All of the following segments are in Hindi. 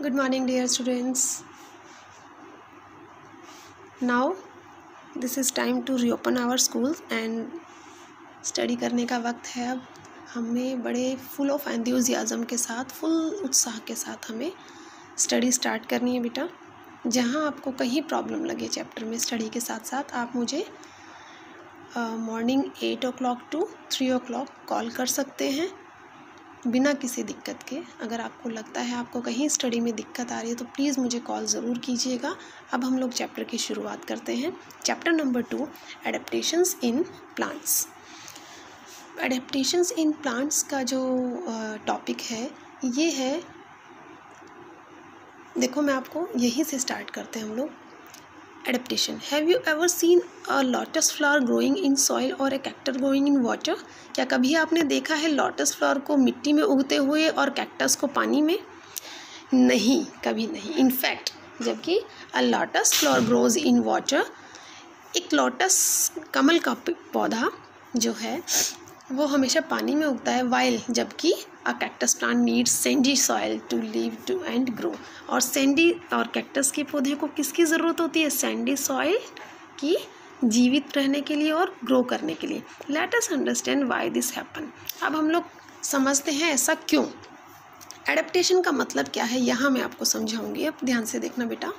Good morning, dear students. Now, this is time to reopen our schools and study करने का वक्त है अब. हमें बड़े फुल ऑफ एंथुजियाज्म के साथ, फुल उत्साह के साथ हमें स्टडी स्टार्ट करनी है बेटा. जहाँ आपको कहीं प्रॉब्लम लगे चैप्टर में स्टडी के साथ साथ आप मुझे morning 8 o'clock to 3 o'clock call कर सकते हैं बिना किसी दिक्कत के. अगर आपको लगता है आपको कहीं स्टडी में दिक्कत आ रही है तो प्लीज़ मुझे कॉल ज़रूर कीजिएगा. अब हम लोग चैप्टर की शुरुआत करते हैं. Chapter number 2, adaptations in plants. Adaptations in plants का जो टॉपिक है ये है, देखो मैं आपको यहीं से स्टार्ट करते हैं हम लोग. Adaptation. Have you ever seen a lotus flower growing in soil और ए कैक्टस ग्रोइंग इन वाटर? क्या कभी आपने देखा है लोटस फ्लावर को मिट्टी में उगते हुए और कैक्टस को पानी में? नहीं, कभी नहीं. इनफैक्ट जबकि अ lotus flower grows in water, एक लोटस कमल का पौधा जो है वो हमेशा पानी में उगता है, वाइल जबकि a cactus plant needs sandy soil to live to and grow. और सैंडी और कैक्टस के पौधे को किसकी ज़रूरत होती है? सैंडी सॉइल की, जीवित रहने के लिए और ग्रो करने के लिए. Let us understand why this happen. अब हम लोग समझते हैं ऐसा क्यों. एडेप्टेशन का मतलब क्या है यहाँ मैं आपको समझाऊंगी. अब ध्यान से देखना बेटा.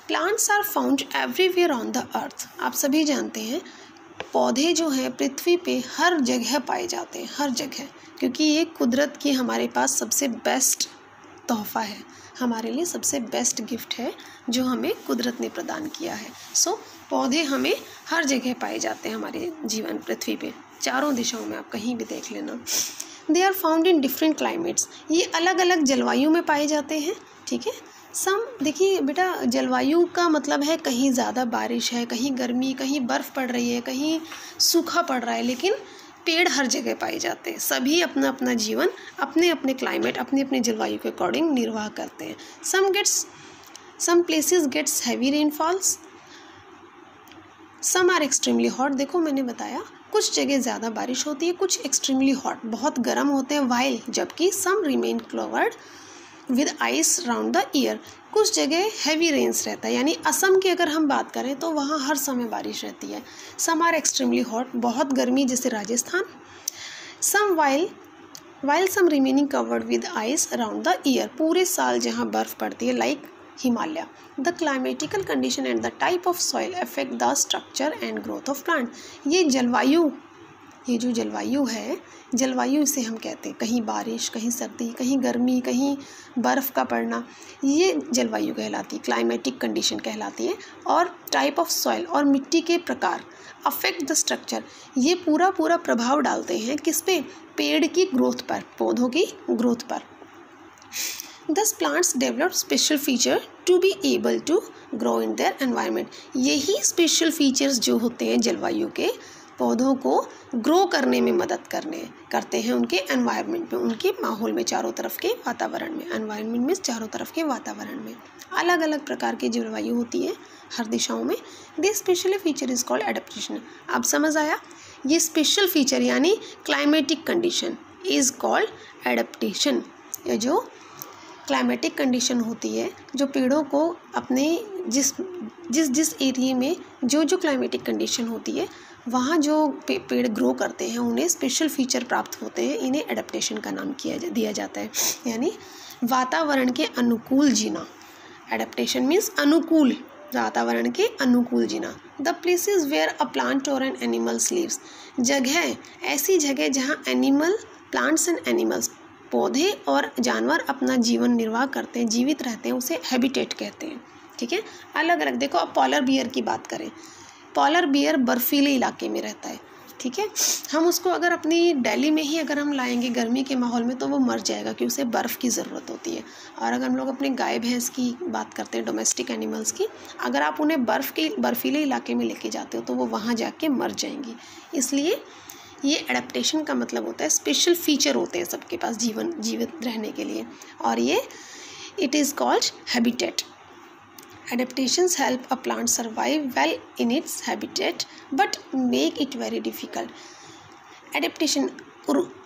Plants are found everywhere on the earth. आप सभी जानते हैं पौधे जो हैं पृथ्वी पे हर जगह पाए जाते हैं, हर जगह, क्योंकि ये कुदरत की हमारे पास सबसे बेस्ट तोहफ़ा है, हमारे लिए सबसे बेस्ट गिफ्ट है जो हमें कुदरत ने प्रदान किया है. सो पौधे हमें हर जगह पाए जाते हैं हमारे जीवन पृथ्वी पे, चारों दिशाओं में, आप कहीं भी देख लेना. They are found in different climates. ये अलग अलग जलवायु में पाए जाते हैं. ठीक है. सम, देखिए बेटा, जलवायु का मतलब है कहीं ज़्यादा बारिश है, कहीं गर्मी, कहीं बर्फ़ पड़ रही है, कहीं सूखा पड़ रहा है, लेकिन पेड़ हर जगह पाए जाते हैं. सभी अपना अपना जीवन अपने अपने क्लाइमेट, अपने अपने जलवायु के अकॉर्डिंग निर्वाह करते हैं. Some places gets heavy rainfalls, some are extremely hot. देखो मैंने बताया कुछ जगह ज़्यादा बारिश होती है, कुछ एक्सट्रीमली हॉट, बहुत गर्म होते हैं, वाइल जबकि some remain covered with ice round the year. कुछ जगह हैवी रेंस रहता है, यानी असम की अगर हम बात करें तो वहाँ हर समय बारिश रहती है. सम आर एक्सट्रीमली हॉट, बहुत गर्मी जैसे Rajasthan. Some while some remaining covered with ice around the year, पूरे साल जहाँ बर्फ़ पड़ती है, like Himalaya. The climatical condition and the type of soil affect the structure and growth of plant. ये जो जलवायु है, जलवायु इसे हम कहते हैं, कहीं बारिश, कहीं सर्दी, कहीं गर्मी, कहीं बर्फ़ का पड़ना, ये जलवायु कहलाती है, क्लाइमेटिक कंडीशन कहलाती है. और टाइप ऑफ सॉइल, और मिट्टी के प्रकार, अफेक्ट द स्ट्रक्चर, ये पूरा प्रभाव डालते हैं किस पे? पेड़ की ग्रोथ पर, पौधों की ग्रोथ पर. Thus plants develop special feature to be able to grow in their environment. यही स्पेशल फीचर्स जो होते हैं जलवायु के, पौधों को ग्रो करने में मदद करते हैं उनके एनवायरनमेंट में, उनके माहौल में, चारों तरफ के वातावरण में. एनवायरनमेंट में चारों तरफ के वातावरण में अलग अलग प्रकार की जलवायु होती है हर दिशाओं में. This special feature is called adaptation. अब समझ आया? ये स्पेशल फीचर यानी climatic condition is called adaptation. ये जो क्लाइमेटिक कंडीशन होती है, जो पेड़ों को अपने जिस एरिया में जो क्लाइमेटिक कंडीशन होती है वहाँ जो पेड़ ग्रो करते हैं उन्हें स्पेशल फीचर प्राप्त होते हैं, इन्हें एडेप्टेशन का नाम दिया जाता है, यानी वातावरण के अनुकूल जीना. एडेप्टेशन मीन्स अनुकूल, वातावरण के अनुकूल जीना. The places where a plant और एन एनिमल्स लिव्स. जगह, ऐसी जगह जहाँ प्लांट्स एंड एनिमल्स, पौधे और जानवर अपना जीवन निर्वाह करते हैं, जीवित रहते हैं, उसे हैबिटेट कहते हैं. ठीक है. अलग अलग, देखो अब पॉलर बियर की बात करें, पॉलर बियर बर्फीले इलाके में रहता है. ठीक है. हम उसको अगर अपनी दिल्ली में ही अगर हम लाएंगे गर्मी के माहौल में तो वो मर जाएगा, क्योंकि उसे बर्फ़ की ज़रूरत होती है. और अगर हम लोग अपने गाय भैंस की बात करते हैं, डोमेस्टिक एनिमल्स की, अगर आप उन्हें बर्फीले इलाके में लेके जाते हो तो वो वहाँ जाके मर जाएंगी. इसलिए ये एडेप्टेशन का मतलब होता है स्पेशल फीचर होते हैं सबके पास जीवित रहने के लिए, और ये it is called habitat. Adaptations help a plant survive well in its habitat but make it very difficult. Adaptation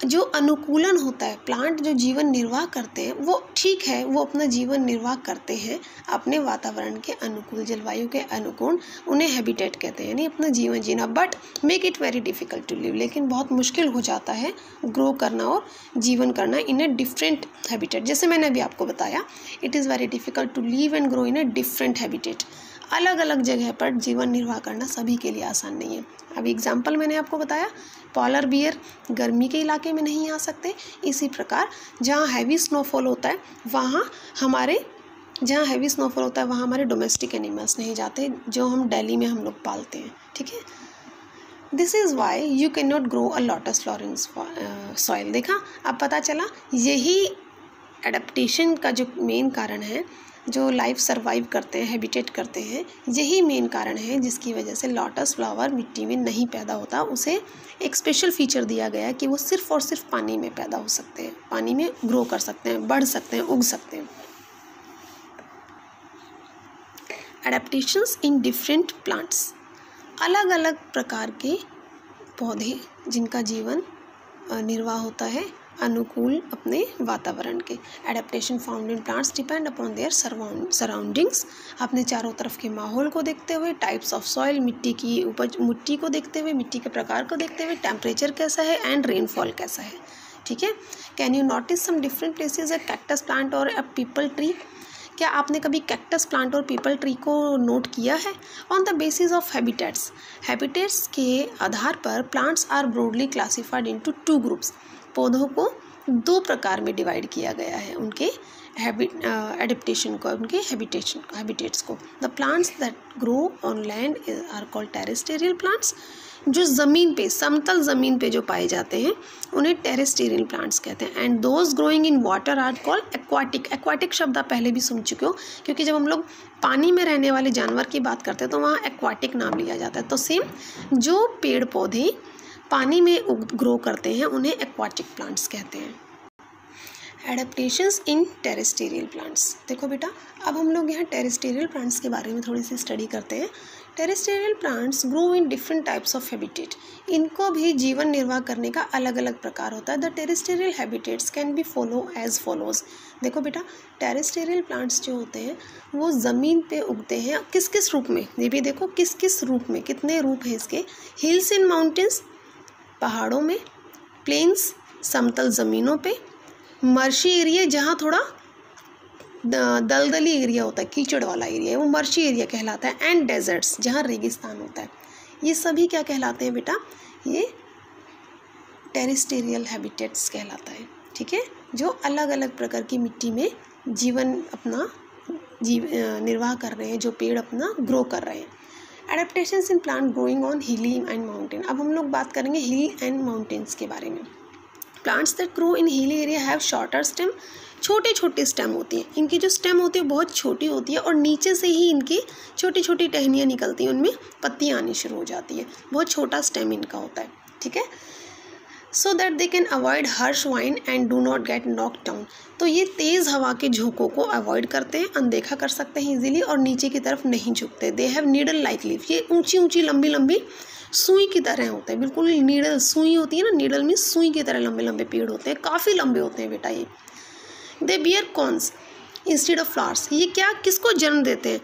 जो अनुकूलन होता है, प्लांट जो जीवन निर्वाह करते हैं वो ठीक है, वो अपना जीवन निर्वाह करते हैं अपने वातावरण के अनुकूल, जलवायु के अनुकूल, उन्हें हैबिटेट कहते हैं, यानी अपना जीवन जीना। But make it very difficult to live, लेकिन बहुत मुश्किल हो जाता है ग्रो करना और जीवन करना इन ए डिफरेंट हैबिटेट। जैसे मैंने अभी आपको बताया, it is very difficult to live and grow in a different habitat. अलग अलग जगह पर जीवन निर्वाह करना सभी के लिए आसान नहीं है। अभी एग्जाम्पल मैंने आपको बताया, पॉलर बियर गर्मी के इलाके में नहीं आ सकते। इसी प्रकार जहाँ हैवी स्नोफॉल होता है वहाँ हमारे डोमेस्टिक एनिमल्स नहीं जाते, जो हम दिल्ली में हम लोग पालते हैं। ठीक है, this is why you can not grow a lotus flower in soil. देखा, अब पता चला यही एडेप्टेशन का जो मेन कारण है, जो लाइफ सर्वाइव करते हैं, हैबिटेट करते हैं, यही मेन कारण है जिसकी वजह से लोटस फ्लावर मिट्टी में नहीं पैदा होता। उसे एक स्पेशल फीचर दिया गया है कि वो सिर्फ और सिर्फ पानी में पैदा हो सकते हैं, पानी में ग्रो कर सकते हैं, बढ़ सकते हैं, उग सकते हैं। एडेप्टेशंस इन डिफरेंट प्लांट्स, अलग अलग प्रकार के पौधे जिनका जीवन निर्वाह होता है अनुकूल अपने वातावरण के। Adaptation found in plants depend upon their surroundings, अपने चारों तरफ के माहौल को देखते हुए, टाइप्स ऑफ सॉइल, मिट्टी की उपज, मिट्टी को देखते हुए, मिट्टी के प्रकार को देखते हुए, टेम्परेचर कैसा है एंड रेनफॉल कैसा है। ठीक है, can you notice some different places a cactus plant और अ पीपल ट्री। क्या आपने कभी कैक्टस प्लांट और पीपल ट्री को नोट किया है? On the basis of habitats, habitats के आधार पर plants are broadly classified into 2 groups. पौधों को 2 प्रकार में डिवाइड किया गया है, उनके एडेप्टेशन को, उनके हैबिटेट्स को। The plants that grow on land are called terrestrial plants. जो ज़मीन पे, समतल ज़मीन पे जो पाए जाते हैं उन्हें टेरेस्टेरियल प्लांट्स कहते हैं। And those growing in water are called aquatic. Aquatic शब्द आप पहले भी सुन चुके हो, क्योंकि जब हम लोग पानी में रहने वाले जानवर की बात करते हैं तो वहाँ एक्वाटिक नाम लिया जाता है। तो सेम, जो पेड़ पौधे पानी में ग्रो करते हैं उन्हें एक्वाटिक प्लांट्स कहते हैं। एडेप्टेशंस इन टेरेस्टेरियल प्लांट्स। देखो बेटा, अब हम लोग यहाँ टेरेस्टेरियल प्लांट्स के बारे में थोड़ी सी स्टडी करते हैं। Terrestrial plants grow in different types of habitat. इनको भी जीवन निर्वाह करने का अलग अलग प्रकार होता है। The terrestrial habitats can be follow as follows. देखो बेटा, टेरेस्टेरियल प्लांट्स जो होते हैं वो ज़मीन पे उगते हैं। किस किस रूप में, ये भी देखो किस किस रूप में, कितने रूप हैं इसके। हिल्स एंड माउंटेन्स, पहाड़ों में, प्लेन्स, समतल ज़मीनों पे, मर्शी एरिया जहाँ थोड़ा दलदली एरिया होता है, कीचड़ वाला एरिया, वो मर्शी एरिया कहलाता है। एंड डेजर्ट्स, जहाँ रेगिस्तान होता है, ये सभी क्या कहलाते हैं बेटा? ये टेरेस्टेरियल हैबिटेट्स कहलाता है। ठीक है, जो अलग अलग प्रकार की मिट्टी में जीवन अपना निर्वाह कर रहे हैं, जो पेड़ अपना ग्रो कर रहे हैं। Adaptations in plant growing on हिली एंड माउंटेन। अब हम लोग बात करेंगे हिल एंड माउंटेन्स के बारे में। Plants that grow in hilly area have shorter stem. छोटे छोटे स्टेम होती हैं, इनकी जो स्टेम होती है बहुत छोटी होती है और नीचे से ही इनकी छोटी छोटी टहनियाँ निकलती हैं, उनमें पत्तियाँ आनी शुरू हो जाती है। बहुत छोटा स्टेम इनका होता है। ठीक है, so that they can avoid harsh wind and do not get knock down. तो ये तेज़ हवा के झोंकों को अवॉइड करते हैं, अनदेखा कर सकते हैं इजीली, और नीचे की तरफ नहीं झुकते। They have needle like leaf. ये ऊंची ऊंची लंबी लंबी सुई की तरह होते हैं, बिल्कुल नीडल, सुई होती है ना, नीडल में सुई की तरह लंबे लंबे पेड़ होते हैं, काफ़ी लंबे होते हैं बेटा ये। दे beer cons instead of flowers. ये क्या, किसको जन्म देते हैं?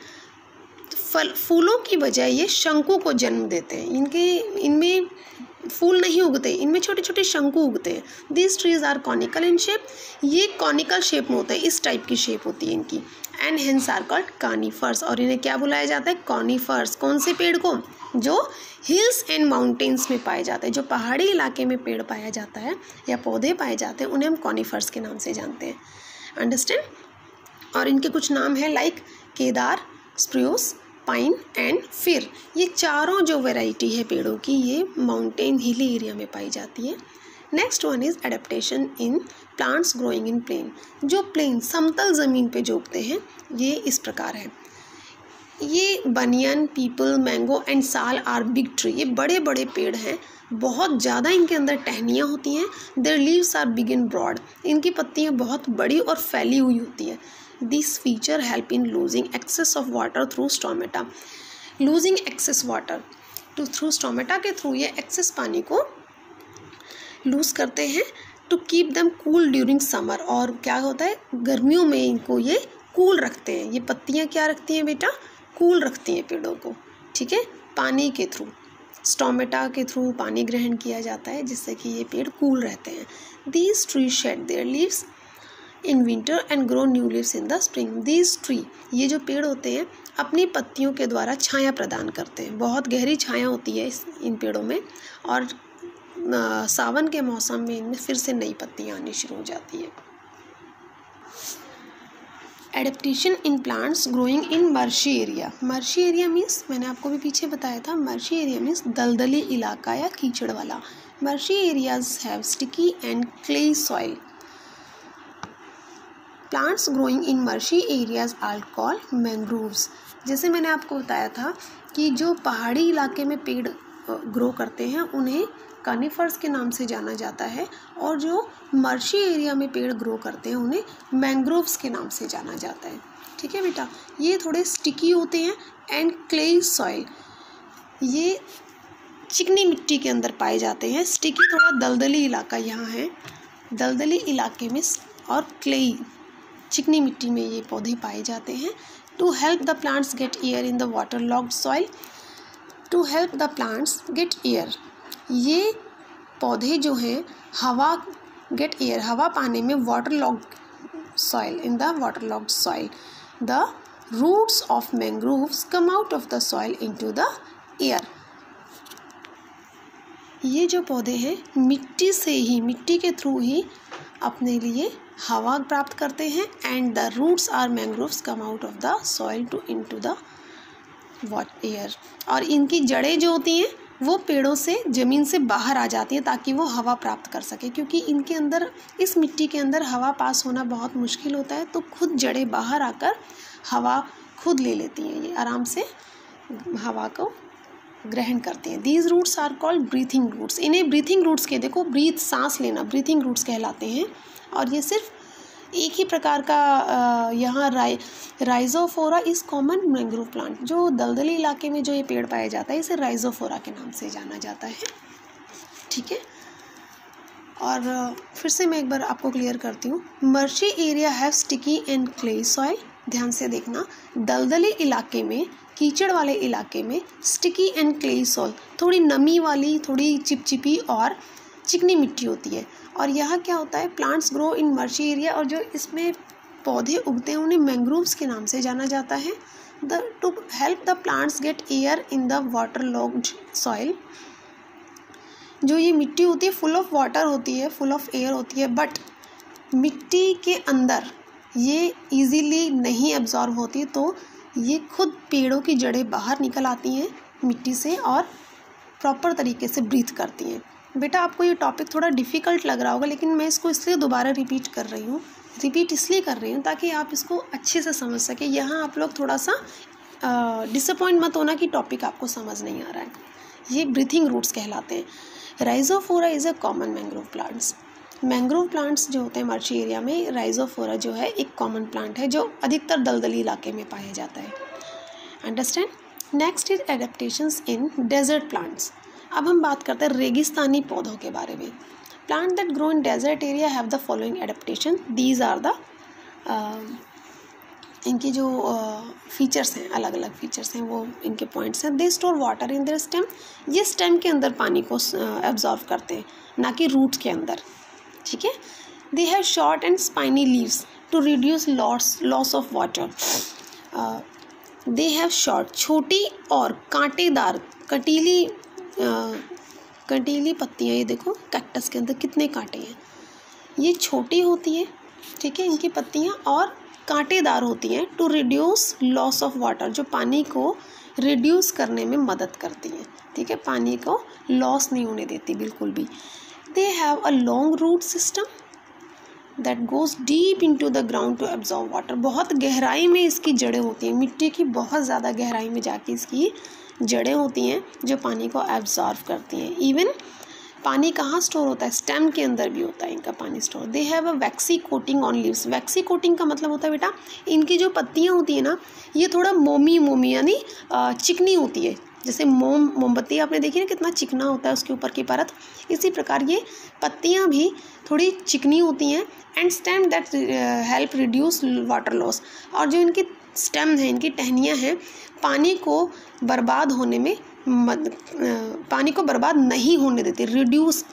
फूलों की बजाय ये शंकु को जन्म देते हैं। इनमें फूल नहीं उगते, इनमें छोटे छोटे शंकु उगते हैं। This trees are conical in shape. ये कॉनिकल शेप में होता है, इस टाइप की शेप होती है इनकी। And hence are called conifers. और इन्हें क्या बुलाया जाता है? कॉनिफर्स। कौन से पेड़ को? जो हिल्स एंड माउंटेन्स में पाए जाते हैं, जो पहाड़ी इलाके में पेड़ पाया जाता है या पौधे पाए जाते हैं, उन्हें हम कॉनिफर्स के नाम से जानते हैं। अंडरस्टैंड? और इनके कुछ नाम हैं like Kedar, spruce, pine and फिर। ये चारों जो वैरायटी है पेड़ों की, ये माउंटेन हिली एरिया में पाई जाती है। Next one is adaptation in plants growing in plain. जो प्लेन, समतल ज़मीन पे जो उगते हैं, ये इस प्रकार है। ये बनियन, पीपल, मैंगो एंड साल आर बिग ट्री। ये बड़े बड़े पेड़ हैं, बहुत ज़्यादा इनके अंदर टहनियाँ होती हैं। Their leaves are big and broad. इनकी पत्तियाँ बहुत बड़ी और फैली हुई होती है। This feature help in losing excess of water through stomata. Losing excess water through stomata के थ्रू ये एक्सेस पानी को लूज़ करते हैं to keep them cool during summer, और क्या होता है गर्मियों में इनको ये कूल रखते हैं। ये पत्तियाँ क्या रखती हैं बेटा, कूल रखती हैं पेड़ों को, ठीक है, पानी के थ्रू, स्टोमेटा के थ्रू पानी ग्रहण किया जाता है जिससे कि ये पेड़ कूल रहते हैं। These tree shade there leaves in winter and grow new leaves in the spring. These tree, ये जो पेड़ होते हैं अपनी पत्तियों के द्वारा छाया प्रदान करते हैं, बहुत गहरी छाया होती है इन पेड़ों में, और सावन के मौसम में इनमें फिर से नई पत्तियाँ आनी शुरू हो जाती है। Adaptation in plants growing in marshy area. Marshy area means, मैंने आपको भी पीछे बताया था, मर्शी एरिया मीन्स दलदली इलाका या कीचड़ वाला। Marshy areas have sticky and clayey soil. Plants growing in marshy areas are called mangroves. जैसे मैंने आपको बताया था कि जो पहाड़ी इलाके में पेड़ ग्रो करते हैं उन्हें कॉनिफर्स के नाम से जाना जाता है, और जो मर्शी एरिया में पेड़ ग्रो करते हैं उन्हें मैंग्रोव्स के नाम से जाना जाता है। ठीक है बेटा, ये थोड़े स्टिकी होते हैं एंड क्लेई सॉइल, ये चिकनी मिट्टी के अंदर पाए जाते हैं। स्टिकी थोड़ा दलदली इलाका यहाँ है, दलदली इलाके में, और क्लेई चिकनी मिट्टी में ये पौधे पाए जाते हैं। To help the plants get air in the water locked soil. To help the plants get air, ये पौधे जो हैं हवा, गेट एयर, हवा पाने में, water locked soil, in the water locked soil the roots of mangroves come out of the soil into the air. ये जो पौधे हैं मिट्टी से ही, मिट्टी के थ्रू ही अपने लिए हवा प्राप्त करते हैं, and the roots are mangroves come out of the soil to into the air, और इनकी जड़ें जो होती हैं वो पेड़ों से, ज़मीन से बाहर आ जाती हैं ताकि वो हवा प्राप्त कर सके, क्योंकि इनके अंदर, इस मिट्टी के अंदर हवा पास होना बहुत मुश्किल होता है, तो खुद जड़ें बाहर आकर हवा खुद ले लेती हैं, ये आराम से हवा को ग्रहण करते हैं। These roots are called breathing roots. इन्हें ब्रीथिंग रूट्स के, देखो ब्रीथ, सांस लेना, ब्रीथिंग रूट्स कहलाते हैं। और ये सिर्फ एक ही प्रकार का यहाँ राइजोफोरा इस कॉमन मैंग्रोव प्लांट, जो दलदली इलाके में जो ये पेड़ पाया जाता है इसे राइजोफोरा के नाम से जाना जाता है। ठीक है, और फिर से मैं एक बार आपको क्लियर करती हूँ। Marshy area have sticky and clayey soil. ध्यान से देखना, दलदली इलाके में, कीचड़ वाले इलाके में स्टिकी एंड क्लेई सॉइल, थोड़ी नमी वाली, थोड़ी चिपचिपी और चिकनी मिट्टी होती है। और यहाँ क्या होता है, plants grow in marshy area, और जो इसमें पौधे उगते हैं उन्हें मैंग्रोव्स के नाम से जाना जाता है। To help the plants get air in the water locked soil. जो ये मिट्टी होती है फुल ऑफ वाटर होती है, फुल ऑफ एयर होती है, बट मिट्टी के अंदर ये इजीली नहीं एब्जॉर्ब होती, तो ये खुद पेड़ों की जड़ें बाहर निकल आती हैं मिट्टी से और प्रॉपर तरीके से ब्रीथ करती हैं। बेटा आपको ये टॉपिक थोड़ा डिफ़िकल्ट लग रहा होगा, लेकिन मैं इसको इसलिए दोबारा रिपीट कर रही हूँ, रिपीट इसलिए कर रही हूँ ताकि आप इसको अच्छे से समझ सकें। यहाँ आप लोग थोड़ा सा डिसअपॉइंट मत होना कि टॉपिक आपको समझ नहीं आ रहा है। ये ब्रीथिंग रूट्स कहलाते हैं। Rhizophora is a common mangrove plants. Mangrove plants जो होते हैं मर्शी एरिया में, राइजोफोरा जो है एक कॉमन प्लांट है जो अधिकतर दलदली इलाके में पाया जाता है। Understand. Next is adaptations in desert plants. अब हम बात करते हैं रेगिस्तानी पौधों के बारे में। Plant that grow in desert area have the following adaptation. These are the, इनकी जो फीचर्स हैं, अलग अलग फीचर्स हैं, वो इनके पॉइंट्स हैं। They store water in their stem. ये स्टेम के अंदर पानी को एब्जॉर्व करते हैं, ना कि रूट्स के अंदर। ठीक है। They have short and spiny leaves to reduce loss of water. They have short, छोटी और कांटेदार, कटीली पत्तियाँ। ये देखो कैक्टस के अंदर कितने कांटे हैं। ये छोटी होती है, ठीक है, इनकी पत्तियाँ, और कांटेदार होती हैं। To reduce loss of water, जो पानी को रिड्यूस करने में मदद करती हैं। ठीक है, पानी को लॉस नहीं होने देती बिल्कुल भी। They have a long root system that goes deep into the ground to absorb water. बहुत गहराई में इसकी जड़ें होती हैं, मिट्टी की बहुत ज़्यादा गहराई में जाके इसकी जड़ें होती हैं जो पानी को एब्जॉर्व करती हैं। इवन पानी कहाँ स्टोर होता है, स्टेम के अंदर भी होता है इनका पानी store. They have a vaccine coating on leaves. Vaccine coating का मतलब होता है बेटा, इनकी जो पत्तियाँ होती हैं ना, ये थोड़ा मोमी यानी चिकनी होती है, जैसे मोमबत्ती आपने देखी ना कितना चिकना होता है उसके ऊपर की परत, इसी प्रकार ये पत्तियाँ भी थोड़ी चिकनी होती हैं। And stem that help reduce water loss, और जो इनकी स्टेम है, इनकी टहनियाँ हैं, पानी को बर्बाद होने में पानी को बर्बाद नहीं होने देती, रिड्यूस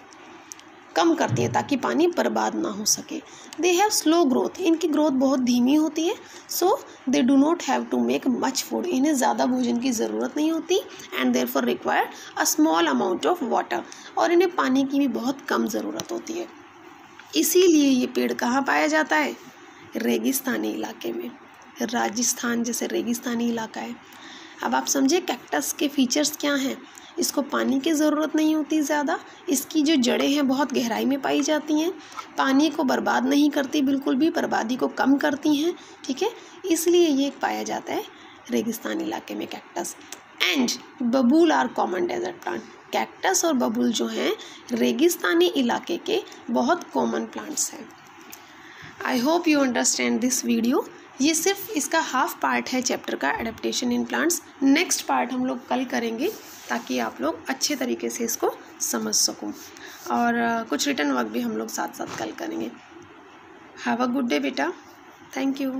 कम करती हैं ताकि पानी बर्बाद ना हो सके। दे हैव स्लो ग्रोथ, इनकी ग्रोथ बहुत धीमी होती है। So they do not have to make much food, इन्हें ज़्यादा भोजन की ज़रूरत नहीं होती। And therefore require a small amount of water, और इन्हें पानी की भी बहुत कम ज़रूरत होती है। इसीलिए ये पेड़ कहाँ पाया जाता है? रेगिस्तानी इलाके में। राजस्थान जैसे रेगिस्तानी इलाका है। अब आप समझे कैक्टस के फीचर्स क्या हैं। इसको पानी की ज़रूरत नहीं होती ज़्यादा, इसकी जो जड़ें हैं बहुत गहराई में पाई जाती हैं, पानी को बर्बाद नहीं करती, बिल्कुल भी बर्बादी को कम करती हैं, ठीक है। इसलिए ये पाया जाता है रेगिस्तान इलाके में cactus. And babool are common desert plant, cactus और बबूल जो हैं रेगिस्तानी इलाके के बहुत कॉमन प्लांट्स हैं। I hope you understand this video. ये सिर्फ इसका हाफ पार्ट है चैप्टर का, adaptation in plants. Next part हम लोग कल करेंगे ताकि आप लोग अच्छे तरीके से इसको समझ सकूं, और कुछ रिटर्न वर्क भी हम लोग साथ साथ कल करेंगे। हैव अ गुड डे बेटा, थैंक यू।